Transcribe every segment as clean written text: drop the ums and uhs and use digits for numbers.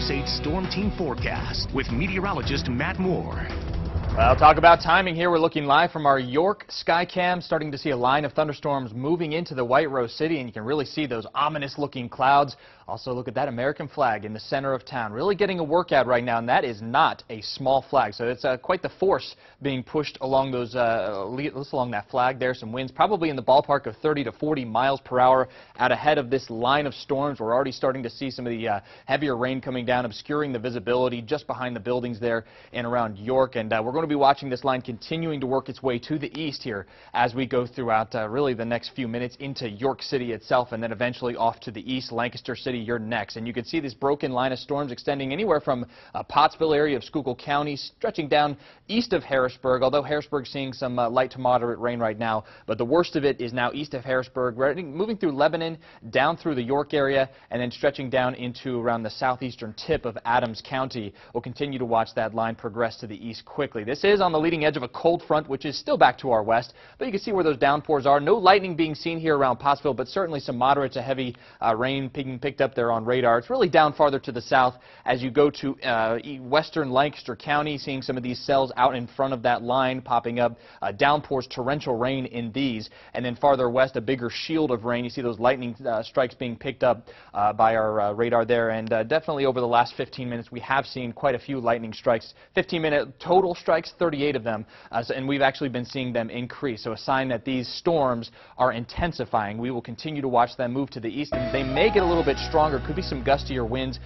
News 8 Storm Team Forecast with meteorologist Matt Moore. Well, talk about timing here. We're looking live from our York Skycam, starting to see a line of thunderstorms moving into the White Rose City, and you can really see those ominous-looking clouds. Also, look at that American flag in the center of town. Really getting a workout right now, and that is not a small flag. So it's quite the force being pushed along those along that flag there. Some winds probably in the ballpark of 30 to 40 miles per hour out ahead of this line of storms. We're already starting to see some of the heavier rain coming down, obscuring the visibility just behind the buildings there and around York. And we're going to be watching this line continuing to work its way to the east here as we go throughout really the next few minutes into York City itself, and then eventually off to the east. Lancaster City, you're next. And you can see this broken line of storms extending anywhere from Pottsville area of Schuylkill County, stretching down east of Harrisburg, although Harrisburg's seeing some light to moderate rain right now. But the worst of it is now east of Harrisburg, moving through Lebanon, down through the York area, and then stretching down into around the southeastern tip of Adams County. We'll continue to watch that line progress to the east quickly. This is on the leading edge of a cold front, which is still back to our west, but you can see where those downpours are. No lightning being seen here around Pottsville, but certainly some moderate to heavy rain being picked up there on radar. It's really down farther to the south as you go to western Lancaster County, seeing some of these cells out in front of that line popping up. Downpours, torrential rain in these, and then farther west, a bigger shield of rain. You see those lightning strikes being picked up by our radar there, and definitely over the last 15 minutes, we have seen quite a few lightning strikes. 15-minute total strikes, 38 of them, and we've actually been seeing them increase. So a sign that these storms are intensifying. We will continue to watch them move to the east, and they may get a little bit stronger. Could be some gustier winds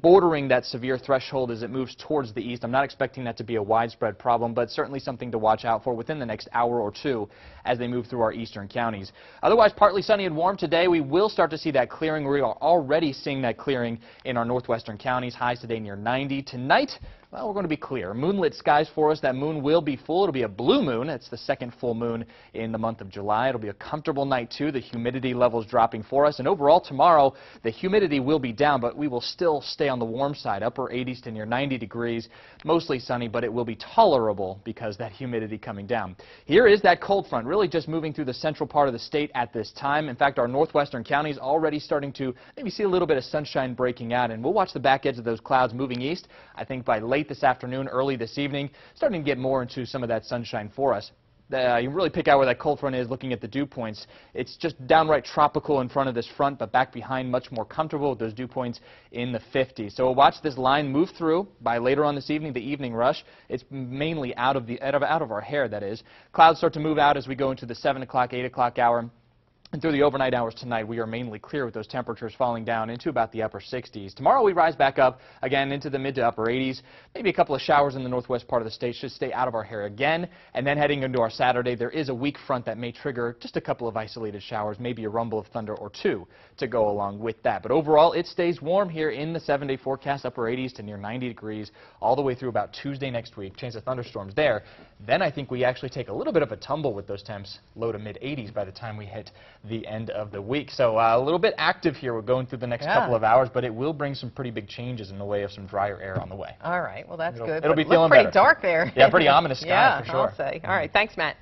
bordering that severe threshold as it moves towards the east. I'm not expecting that to be a widespread problem, but certainly something to watch out for within the next hour or two as they move through our eastern counties. Otherwise, partly sunny and warm today. We will start to see that clearing. We are already seeing that clearing in our northwestern counties. Highs today near 90. Tonight, well, we're going to be clear. Moonlit skies for us. That moon will be full. It'll be a blue moon. It's the second full moon in the month of July. It'll be a comfortable night, too. The humidity levels dropping for us. And overall, tomorrow, the humidity will be down, but we will still stay on the warm side, upper 80s to near 90 degrees. Mostly sunny, but it will be tolerable because that humidity coming down. Here is that cold front, really just moving through the central part of the state at this time. In fact, our northwestern counties already starting to maybe see a little bit of sunshine breaking out, and we'll watch the back edge of those clouds moving east. I think by late this afternoon, early this evening, starting to get more into some of that sunshine for us. You can really pick out where that cold front is looking at the dew points. It's just downright tropical in front of this front, but back behind much more comfortable with those dew points in the 50s. So we'll watch this line move through by later on this evening, the evening rush. It's mainly out of our hair, that is. Clouds start to move out as we go into the 7 o'clock, 8 o'clock hour. And through the overnight hours tonight, we are mainly clear with those temperatures falling down into about the upper 60s. Tomorrow, we rise back up again into the mid to upper 80s. Maybe a couple of showers in the northwest part of the state should stay out of our hair again. And then heading into our Saturday, there is a weak front that may trigger just a couple of isolated showers, maybe a rumble of thunder or two to go along with that. But overall, it stays warm here in the 7-day forecast, upper 80s to near 90 degrees, all the way through about Tuesday next week. Chance of thunderstorms there. Then I think we actually take a little bit of a tumble with those temps, low to mid 80s by the time we hit the end of the week. So a little bit active here. We're going through the next couple of hours, but it will bring some pretty big changes in the way of some drier air on the way. All right. Well, that's good. It'll be feeling pretty better. Dark there. Yeah, pretty ominous sky for sure. I'll say. All right. Thanks, Matt.